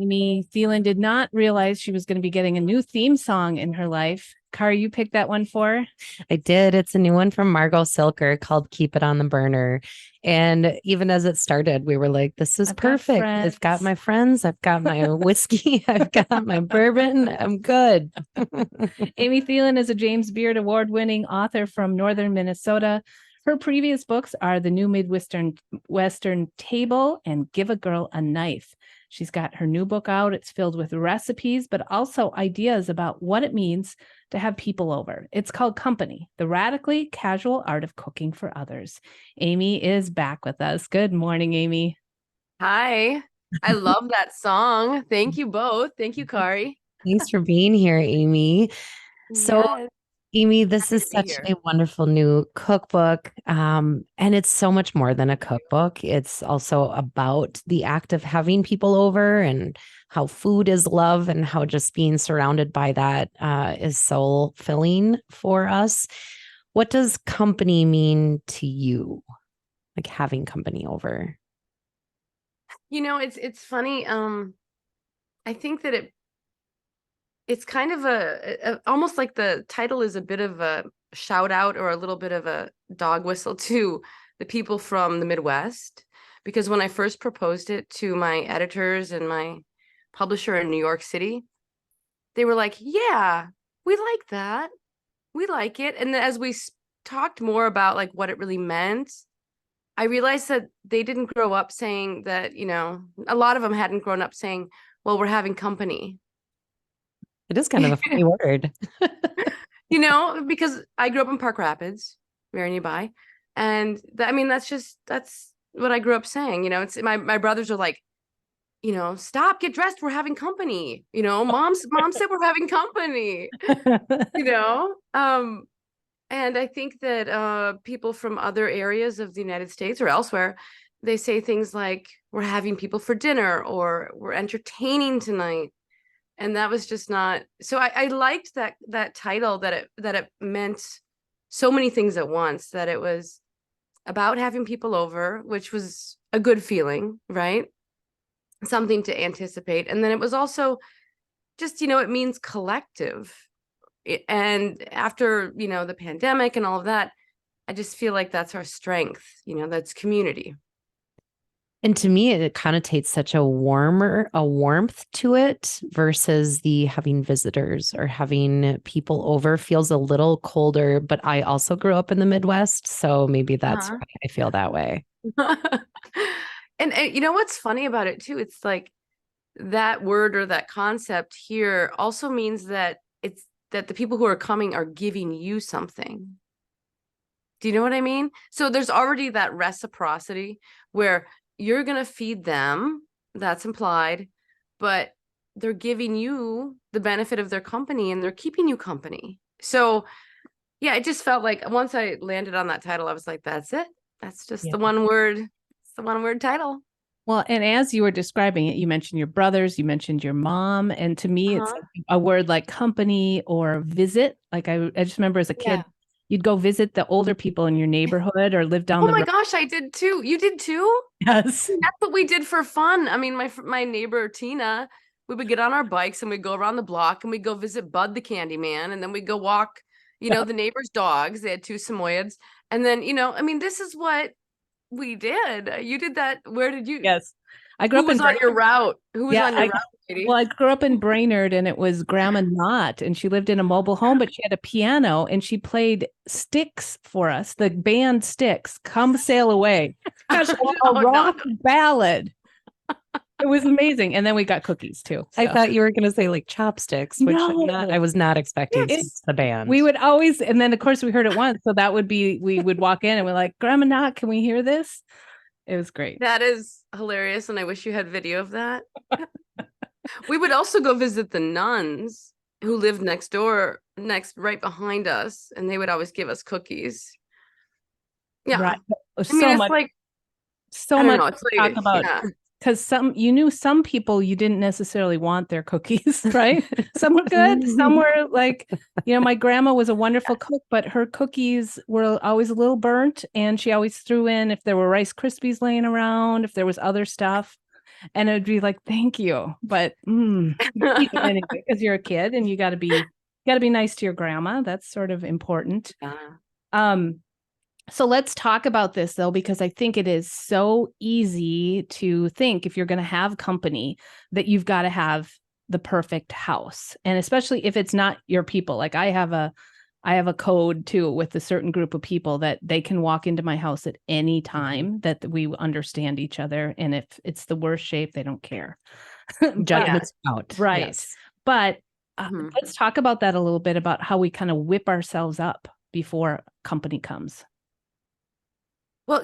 Amy Thielen did not realize she was going to be getting a new theme song in her life. Kari, you picked that one for? I did. It's a new one from Margot Silker called Keep It on the Burner. And even as it started, we were like, this is I've got perfect. I've got friends. my friends, I've got my whiskey, I've got my bourbon. I'm good. Amy Thielen is a James Beard Award-winning author from northern Minnesota. Her previous books are The New Midwestern Table and Give a Girl a Knife. She's got her new book out. It's filled with recipes, but also ideas about what it means to have people over. It's called Company, the radically casual art of cooking for others. Amy is back with us. Good morning, Amy. Hi. I love that song. Thank you both. Thank you, Kari. Thanks for being here, Amy. So, Yes. Amy, this Happy is to be such here. a wonderful new cookbook. And it's so much more than a cookbook. It's also about the act of having people over and how food is love and how just being surrounded by that is soul filling for us. What does company mean to you? Like having company over? It's funny. I think that it's kind of almost like the title is a bit of a shout out or a little bit of a dog whistle to the people from the Midwest. Because when I first proposed it to my editors and my publisher in New York City, they were like, "Yeah, we like that. We like it." And then as we talked more about like what it really meant, I realized that they didn't grow up saying that, a lot of them hadn't grown up saying, well, we're having company, It is kind of a funny word. because I grew up in Park Rapids, very nearby. And that's what I grew up saying. It's my brothers are like, stop, get dressed. We're having company. Mom said we're having company, you know? And I think that people from other areas of the United States or elsewhere, they say things like, we're having people for dinner or we're entertaining tonight. And that was just not so I liked that title that it meant so many things at once, that it was about having people over, which was a good feeling, right? Something to anticipate. And then it was also just, it means collective. And after, the pandemic and all of that, I just feel like that's our strength, that's community. And to me, it connotates such a warmth to it versus the having visitors or having people over feels a little colder. But I also grew up in the Midwest, so maybe that's Uh-huh. why I feel that way. And you know what's funny about it too? It's like that word or that concept here also means that it's that the people who are coming are giving you something. Do you know what I mean? So there's already that reciprocity where you're going to feed them, that's implied, but they're giving you the benefit of their company and they're keeping you company. So yeah, it just felt like once I landed on that title, I was like, that's it. That's just Yeah. the one word. It's the one word title. Well, and as you were describing it, you mentioned your brothers, you mentioned your mom. And to me, it's Uh-huh. a word like company or visit. Like I just remember as a kid, Yeah. you'd go visit the older people in your neighborhood or live down Oh the my road. gosh, I did too. You did too? Yes. That's what we did for fun. I mean, my neighbor Tina, we would get on our bikes and we'd go around the block and we'd go visit Bud the Candyman, and then we'd go walk, the neighbors' dogs. They had two Samoyeds. And then, this is what we did. You did that. Where did you Yes. I grew who up in was on Brainerd. your route? Who was Yeah, on your route, lady? I grew up in Brainerd and it was Grandma Knott and she lived in a mobile home, but she had a piano and she played Styx for us, the band Styx, Come Sail Away. Gosh, a No, no. rock ballad. It was amazing. And then we got cookies too. I So thought you were going to say like chopsticks, which I no. was not expecting It's the band. we would always, and then of course we heard it once. So that would be we would walk in and we're like, Grandma Knott, can we hear this? It was great. That is hilarious, and I wish you had video of that. We would also go visit the nuns who lived next door, right behind us, and they would always give us cookies. Yeah. Right. I mean, So it's much, like, so I don't much know, it's to talk like, about yeah. because you knew some people you didn't necessarily want their cookies, right? Some were good, some were like, my grandma was a wonderful cook, but her cookies were always a little burnt, and she always threw in if there were Rice Krispies laying around, if there was other stuff. And it would be like, thank you. But you eat it anyway because you're a kid and you got to be nice to your grandma. That's sort of important. So let's talk about this though, because I think it is so easy to think if you're going to have company that you've got to have the perfect house. And especially if it's not your people. Like I have a code too with a certain group of people that they can walk into my house at any time that we understand each other. And if it's the worst shape, they don't care. Judgment's out. Right. Yes. But let's talk about that a little bit, about how we kind of whip ourselves up before company comes. Well,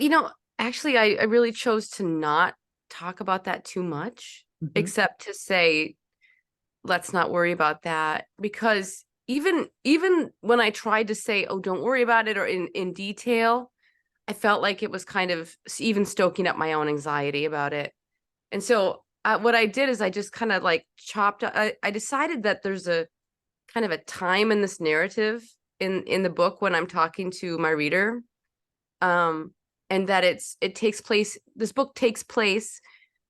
actually, I really chose to not talk about that too much, except to say, let's not worry about that. Because even when I tried to say, oh, don't worry about it, or in detail, I felt like it was kind of even stoking up my own anxiety about it. And so what I did is I just kind of like I decided that there's a kind of a time in this narrative in the book when I'm talking to my reader. And that this book takes place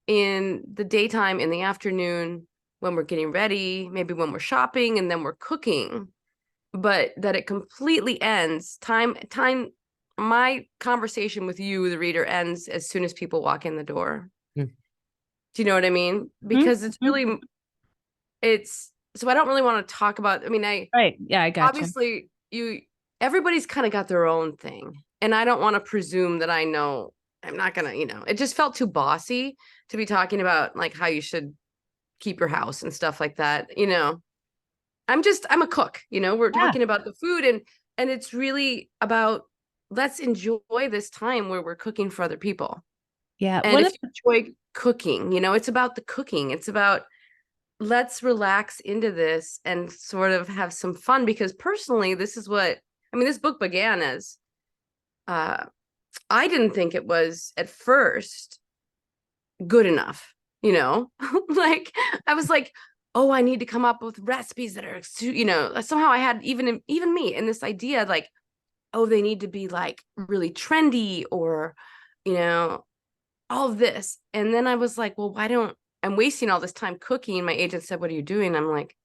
in the daytime, in the afternoon, when we're getting ready, maybe when we're shopping, and then we're cooking, but that it completely ends. My conversation with you, the reader, ends as soon as people walk in the door. Do you know what I mean? Because it's really, so I don't really want to talk about, right. Yeah, I got obviously everybody's kind of got their own thing. And I don't want to presume that I know. I'm not going to, it just felt too bossy to be talking about like how you should keep your house and stuff like that. I'm a cook, we're talking about the food, and it's really about, let's enjoy this time where we're cooking for other people. Yeah. And if you enjoy cooking, it's about the cooking. It's about, let's relax into this and sort of have some fun, because personally, this is what, this book began as, I didn't think it was at first good enough, like I was like, oh, I need to come up with recipes that are, somehow I had even me in this idea, like, oh, they need to be like really trendy, or, all of this. And then I was like, well, I'm wasting all this time cooking. My agent said, what are you doing? I'm like,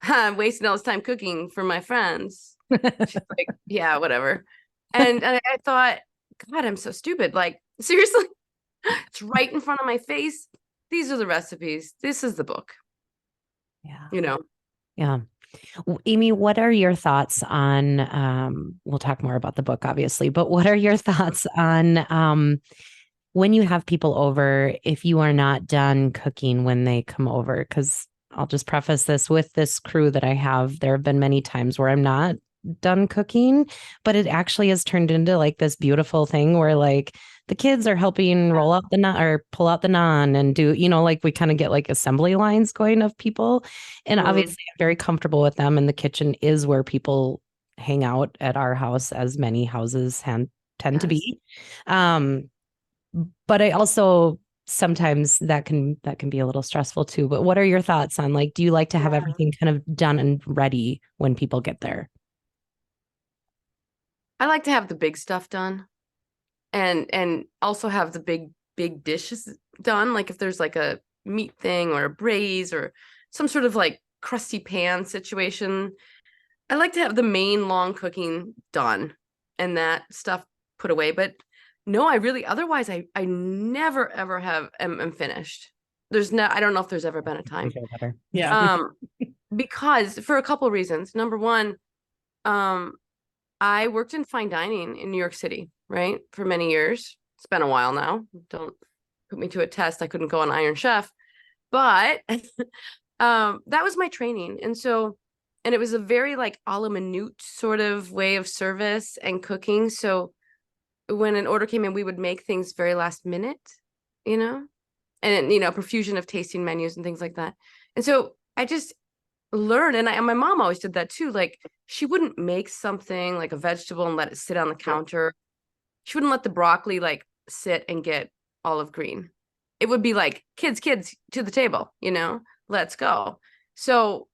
I'm wasting all this time cooking for my friends. She's like, yeah, whatever. And I thought, God, I'm so stupid. Like, seriously, it's right in front of my face. These are the recipes. This is the book. Yeah. Yeah. Amy, what are your thoughts on, we'll talk more about the book, obviously, but what are your thoughts on when you have people over, if you are not done cooking when they come over? Because I'll just preface this with this crew that I have. There have been many times where I'm not done cooking, but it actually has turned into like this beautiful thing where like the kids are helping roll out the naan or pull out the naan and do, like we kind of get like assembly lines going of people. And obviously I'm very comfortable with them. And the kitchen is where people hang out at our house, as many houses tend to be. But I also sometimes that can be a little stressful too. But what are your thoughts on, like, do you like to have everything kind of done and ready when people get there? I like to have the big stuff done, and also have the big dishes done. Like if there's like a meat thing or a braise or some sort of like crusty pan situation, I like to have the main long cooking done and that stuff put away. But no, otherwise I never ever am finished. I don't know if there's ever been a time. Yeah. Because for a couple of reasons. Number one, I worked in fine dining in New York City, right? For many years. It's been a while now. Don't put me to a test. I couldn't go on Iron Chef, but that was my training. And it was a very like a la minute sort of way of service and cooking. So when an order came in, we would make things very last minute, and, profusion of tasting menus and things like that. And so I just learned, and my mom always did that too. Like she wouldn't make something like a vegetable and let it sit on the counter. She wouldn't let the broccoli like sit and get olive green. It would be like, kids to the table, let's go. So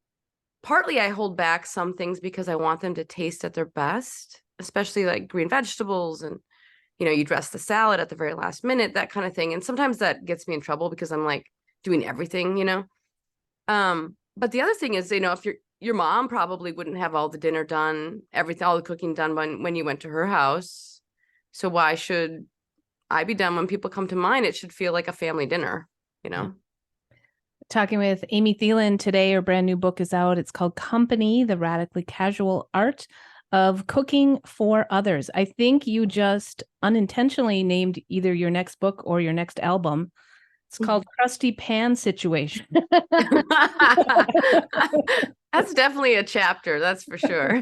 partly I hold back some things because I want them to taste at their best, especially like green vegetables, and you dress the salad at the very last minute, that kind of thing. And sometimes that gets me in trouble because I'm like, doing everything, But the other thing is, if your mom probably wouldn't have all the dinner done, everything, all the cooking done when you went to her house. So why should I be done when people come to mine? It should feel like a family dinner, Talking with Amy Thielen today. Her brand new book is out. It's called Company, The Radically Casual Art of Cooking for Others. I think you just unintentionally named either your next book or your next album. It's called Crusty Pan Situation. That's definitely a chapter, that's for sure.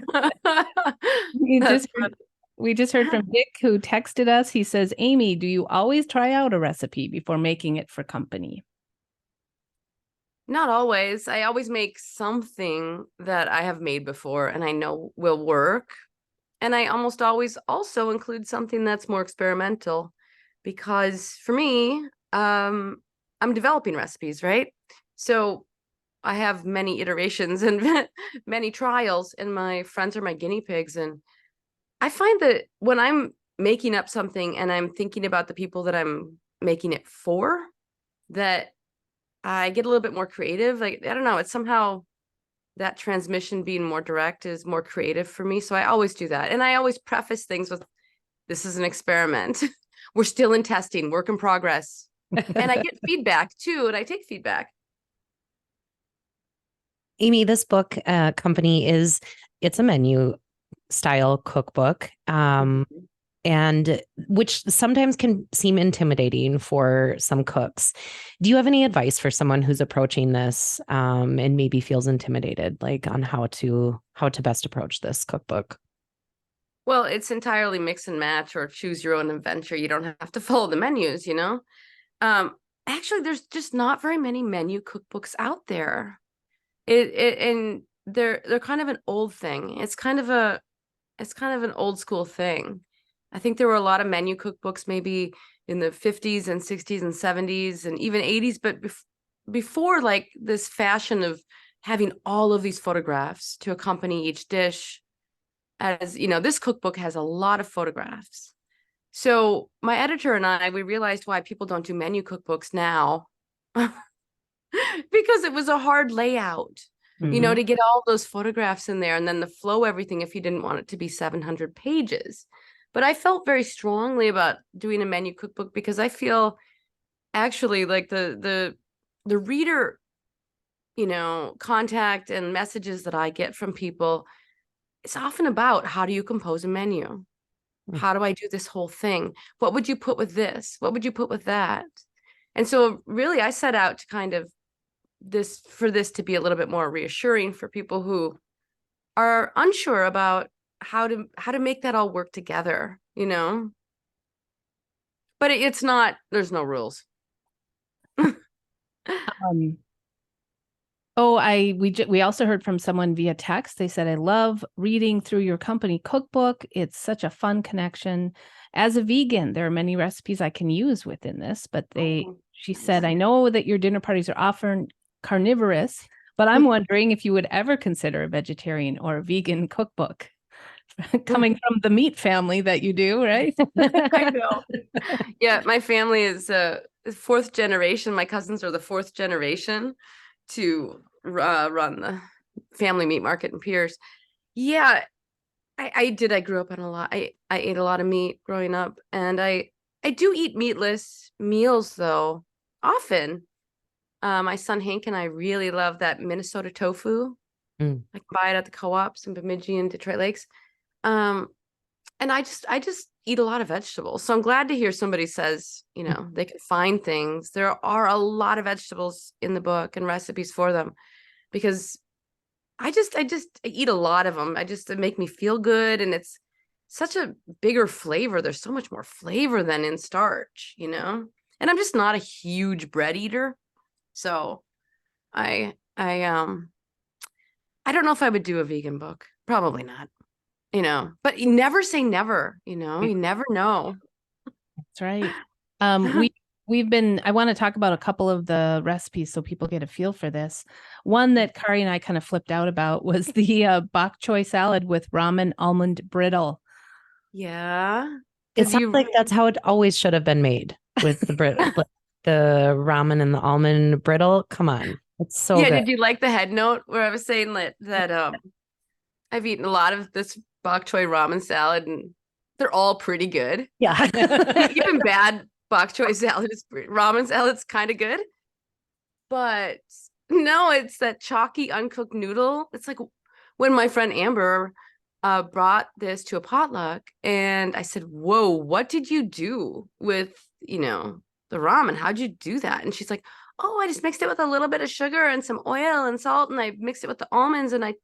We just heard from Dick, who texted us. He says, Amy, do you always try out a recipe before making it for company? Not always. I always make something that I have made before and I know will work. And I almost always also include something that's more experimental, because for me, I'm developing recipes, right? So I have many iterations and many trials, and my friends are my guinea pigs. And I find that when I'm making up something and I'm thinking about the people that I'm making it for, that I get a little bit more creative. Like, I don't know, it's somehow that transmission being more direct is more creative for me. So I always do that. And I always preface things with, this is an experiment. We're still in testing, work in progress. And I get feedback too, and I take feedback. Amy, this book, Company, it's a menu style cookbook. And which sometimes can seem intimidating for some cooks. Do you have any advice for someone who's approaching this and maybe feels intimidated, like on how to best approach this cookbook? Well, it's entirely mix and match or choose your own adventure. You don't have to follow the menus, Actually, there's just not very many menu cookbooks out there. And they're kind of an old thing. It's kind of an old school thing. I think there were a lot of menu cookbooks maybe in the 50s and 60s and 70s and even 80s, but before like this fashion of having all of these photographs to accompany each dish. As this cookbook has a lot of photographs. So my editor and we realized why people don't do menu cookbooks now, because it was a hard layout, to get all those photographs in there and then the flow everything if you didn't want it to be 700 pages. But I felt very strongly about doing a menu cookbook because I feel actually like the reader, contact and messages that I get from people, it's often about, how do you compose a menu? How do I do this whole thing? What would you put with this? What would you put with that? And so really I set out to kind of this to be a little bit more reassuring for people who are unsure about how to make that all work together, but it's not, there's no rules. We also heard from someone via text. They said, I love reading through your company cookbook. It's such a fun connection. As a vegan, there are many recipes I can use within this, but she said, I know that your dinner parties are often carnivorous, but I'm wondering if you would ever consider a vegetarian or a vegan cookbook. Coming from the meat family that you do, right? I know. Yeah, my family is fourth generation. My cousins are the fourth generation to run the family meat market in Pierce. Yeah, I did. I grew up on a lot. I ate a lot of meat growing up, and I do eat meatless meals though often. My son Hank and I really love that Minnesota tofu. I can buy it at the co-ops in Bemidji and Detroit Lakes. And I just eat a lot of vegetables. So I'm glad to hear somebody says, they can find things. There are a lot of vegetables in the book and recipes for them, because I eat a lot of them. They make me feel good. And it's such a bigger flavor. There's so much more flavor than in starch, and I'm just not a huge bread eater. So I don't know if I would do a vegan book. Probably not. But you never say never, you never know. That's right. I want to talk about a couple of the recipes so people get a feel for this. One that Kari and I kind of flipped out about was the bok choy salad with ramen almond brittle. Yeah. It sounds like that's how it always should have been made, with the brittle. the ramen and the almond brittle. Come on. It's so Yeah, good. did you like the head note where I was saying that I've eaten a lot of this bok choy ramen salad and they're all pretty good. Yeah. Even bad bok choy salad ramen salad's kind of good. But no, it's that chalky uncooked noodle. It's like when my friend Amber brought this to a potluck and I said, "Whoa, what did you do with, the ramen? How'd you do that?" And she's like, "Oh, I just mixed it with a little bit of sugar and some oil and salt, and I mixed it with the almonds, and I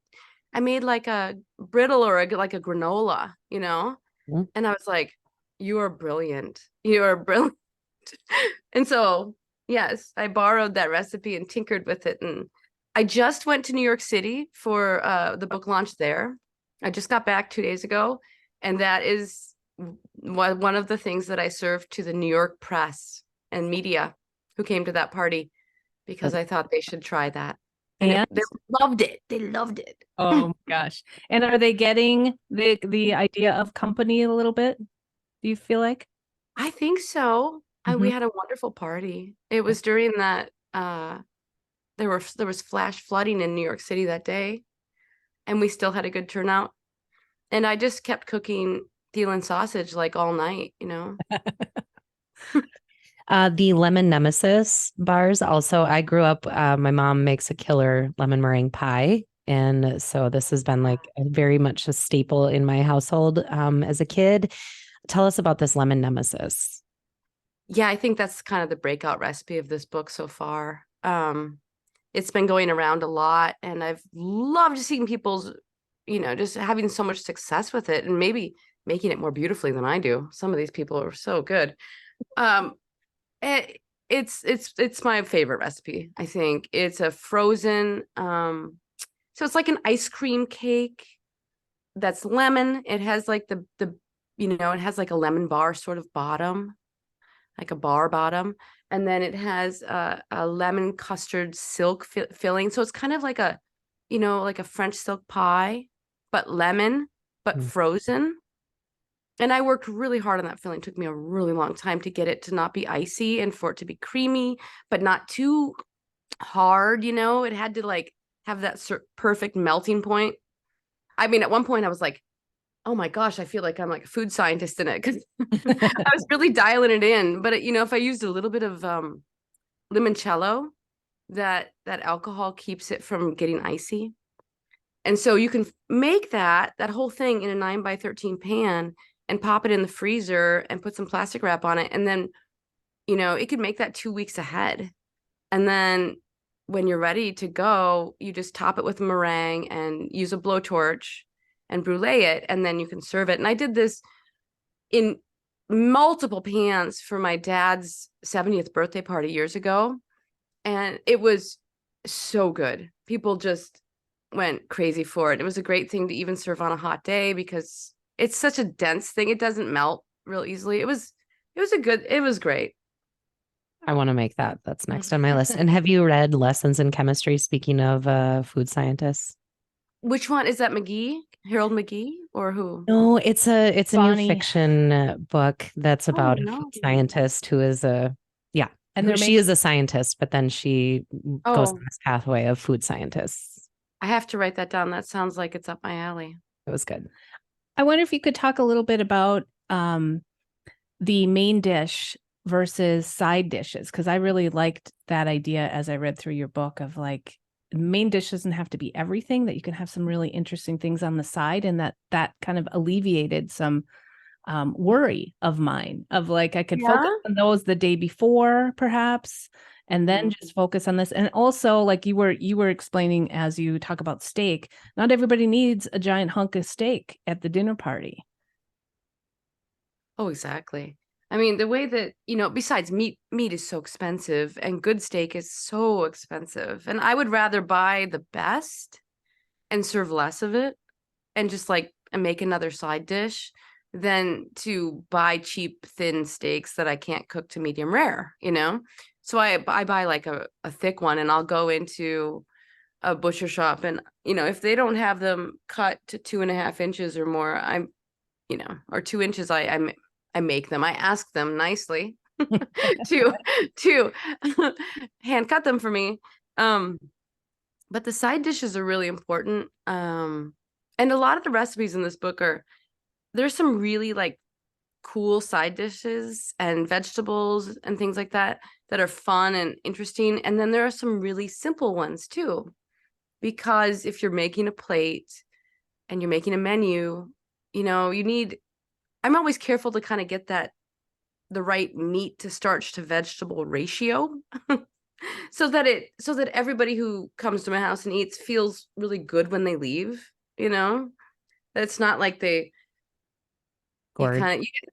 made like a brittle or like a granola, Mhm. And I was like, "You are brilliant. You are brilliant." And so, yes, I borrowed that recipe and tinkered with it. And I just went to New York City for the book launch there. I just got back 2 days ago, and that is one of the things that I served to the New York press and media who came to that party because I thought they should try that. And And they loved it. They loved it. oh my gosh. And are they getting the idea of company a little bit? Do you feel like? I think so. We Mhm. had a wonderful party. It was during that there was flash flooding in New York City that day, and we still had a good turnout. And I just kept cooking Thielen sausage like all night, The lemon nemesis bars. Also, I grew up, my mom makes a killer lemon meringue pie. And so this has been like very much a staple in my household as a kid. Tell us about this lemon nemesis. Yeah, I think that's kind of the breakout recipe of this book so far. It's been going around a lot, and I've loved seeing people's, just having so much success with it, and maybe making it more beautifully than I do. Some of these people are so good. Um, it, it's my favorite recipe. I think it's a frozen. So it's like an ice cream cake that's lemon. It has like it has like a lemon bar sort of bottom, like a bar bottom, and then it has a lemon custard silk filling. So it's kind of like like a French silk pie, but lemon, but Mm. frozen. And I worked really hard on that filling. It took me a really long time to get it to not be icy and for it to be creamy, but not too hard. It had to like have that perfect melting point. I mean, at one point I was like, oh my gosh, I feel like I'm like a food scientist in it because I was really dialing it in. But if I used a little bit of limoncello, that alcohol keeps it from getting icy. And so you can make that whole thing in a 9x13 pan and pop it in the freezer and put some plastic wrap on it. And then, it could make that 2 weeks ahead. And then when you're ready to go, you just top it with meringue and use a blowtorch and brulee it. And then you can serve it. And I did this in multiple pans for my dad's 70th birthday party years ago. And it was so good. People just went crazy for it. It was a great thing to even serve on a hot day because it's such a dense thing. It doesn't melt real easily. It was great. I want to make that. That's next on my list. And have you read Lessons in Chemistry? Speaking of food scientists. Which one is that? McGee? Harold McGee or who? No, it's a new Bonnie. fiction book that's about a no. food scientist who is And they're she is a scientist, but then she goes on this pathway of food scientists. I have to write that down. That sounds like it's up my alley. It was good. I wonder if you could talk a little bit about the main dish versus side dishes, because I really liked that idea as I read through your book of like main dish doesn't have to be everything, that you can have some really interesting things on the side, and that kind of alleviated some worry of mine of like I could focus on those the day before perhaps, and then just focus on this. And also like you were explaining as you talk about steak, not everybody needs a giant hunk of steak at the dinner party. Oh, exactly. I mean, the way that, besides meat is so expensive and good steak is so expensive. And I would rather buy the best and serve less of it and just like make another side dish than to buy cheap, thin steaks that I can't cook to medium rare, So I buy like a thick one, and I'll go into a butcher shop, and, if they don't have them cut to 2.5 inches or more, or 2 inches, I make them. I ask them nicely, to hand cut them for me. But the side dishes are really important. And a lot of the recipes in this book there's some really like cool side dishes and vegetables and things like that are fun and interesting. And then there are some really simple ones too, because if you're making a plate and you're making a menu, I'm always careful to kind of get the right meat to starch to vegetable ratio so that everybody who comes to my house and eats feels really good when they leave, that it's not like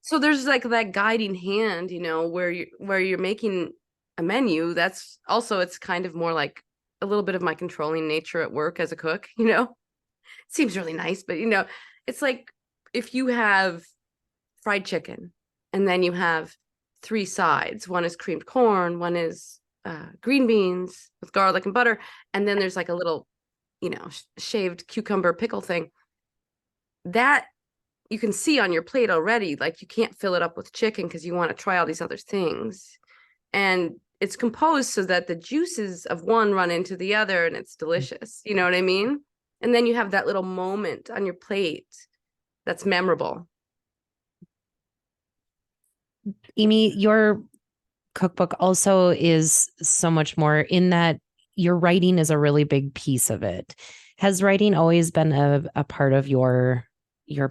so there's like that guiding hand, where you're making a menu. That's also, it's kind of more like a little bit of my controlling nature at work as a cook, it seems really nice, but it's like if you have fried chicken and then you have 3 sides, one is creamed corn, one is green beans with garlic and butter, and then there's like a little, shaved cucumber pickle thing that you can see on your plate already. Like you can't fill it up with chicken because you want to try all these other things. And it's composed so that the juices of one run into the other and it's delicious. You know what I mean? And then you have that little moment on your plate that's memorable. Amy, your cookbook also is so much more in that your writing is a really big piece of it. Has writing always been a part of your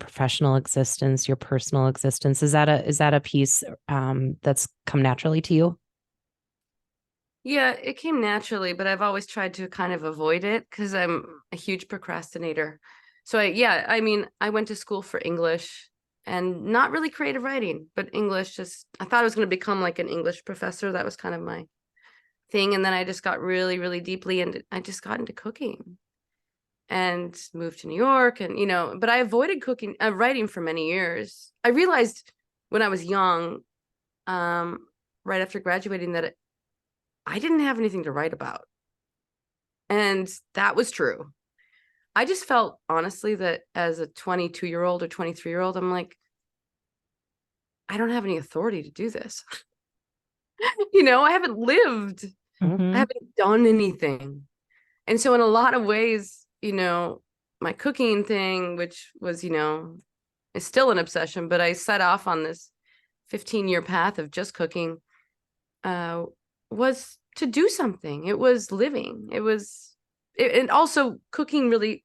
professional existence, your personal existence? Is that a piece that's come naturally to you? Yeah, it came naturally, but I've always tried to kind of avoid it because I'm a huge procrastinator. So I went to school for English and not really creative writing, but English. I thought I was going to become like an English professor. That was kind of my thing. And then I just got really, really deeply into, I just got into cooking and moved to New York. And, but I avoided writing for many years. I realized when I was young, right after graduating, that I didn't have anything to write about. And that was true. I just felt honestly that as a 22-year-old or 23-year-old, I'm like, I don't have any authority to do this. I haven't lived. Mhm. I haven't done anything. And so in a lot of ways, my cooking thing, which was, is still an obsession, but I set off on this 15-year path of just cooking, was to do something. It was living. And also cooking really,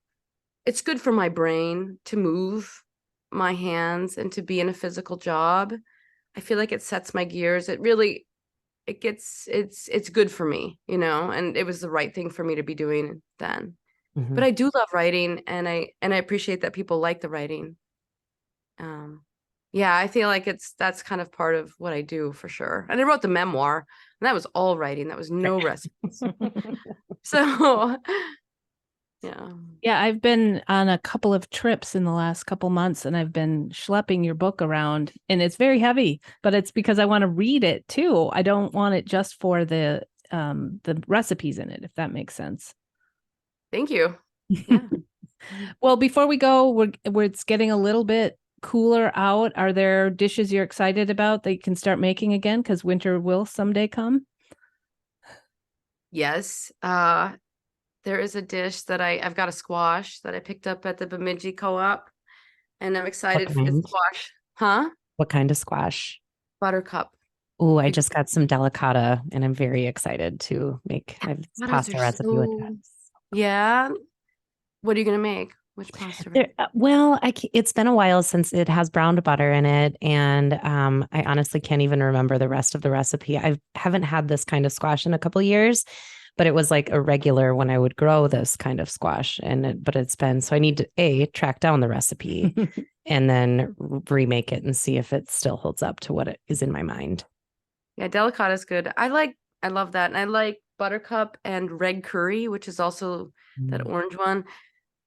it's good for my brain to move my hands and to be in a physical job. I feel like it sets my gears. It's good for me, and it was the right thing for me to be doing then. Mm-hmm. But I do love writing, and I appreciate that people like the writing. Yeah, I feel like that's kind of part of what I do for sure. And I wrote the memoir, and that was all writing. That was no recipes. So, yeah. Yeah, I've been on a couple of trips in the last couple months, and I've been schlepping your book around, and it's very heavy, but it's because I want to read it too. I don't want it just for the recipes in it, if that makes sense. Thank you. Yeah. Well, before we go, it's getting a little bit cooler out. Are there dishes you're excited about that you can start making again? Because winter will someday come. Yes. There is a dish that I've got a squash that I picked up at the Bemidji Co-op, and I'm excited for the squash. Huh? What kind of squash? Buttercup. Oh, I just got some delicata, and I'm very excited to make my pasta recipe with that. Yeah. What are you gonna make? Which pasta? Well, it's been a while since it has browned butter in it, and I honestly can't even remember the rest of the recipe. I haven't had this kind of squash in a couple of years, but it was like a regular when I would grow this kind of squash, but it's been, so I need to track down the recipe and then remake it and see if it still holds up to what it is in my mind. Yeah, delicata is good. I love that, and I like buttercup and red curry, which is also that orange one.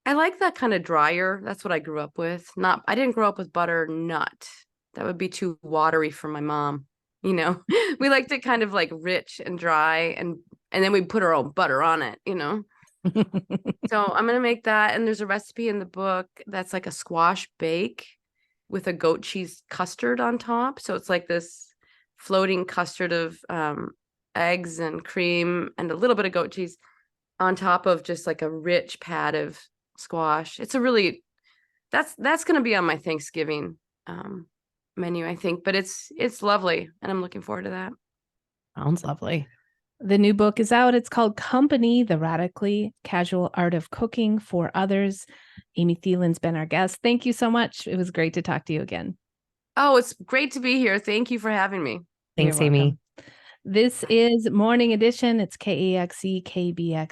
I like that kind of drier. That's what I grew up with. I didn't grow up with butternut. That would be too watery for my mom. We liked it kind of like rich and dry, and then we put our own butter on it, So I'm going to make that. And there's a recipe in the book that's like a squash bake with a goat cheese custard on top. So it's like this floating custard of eggs and cream and a little bit of goat cheese on top of just like a rich pad of squash. It's a really, that's going to be on my Thanksgiving menu, I think, but it's lovely. And I'm looking forward to that. Sounds lovely. The new book is out. It's called Company, The Radically Casual Art of Cooking for Others. Amy Thielen's been our guest. Thank you so much. It was great to talk to you again. Oh, it's great to be here. Thank you for having me. Thanks, You're welcome. Amy. This is Morning Edition. It's KAXE, KBX.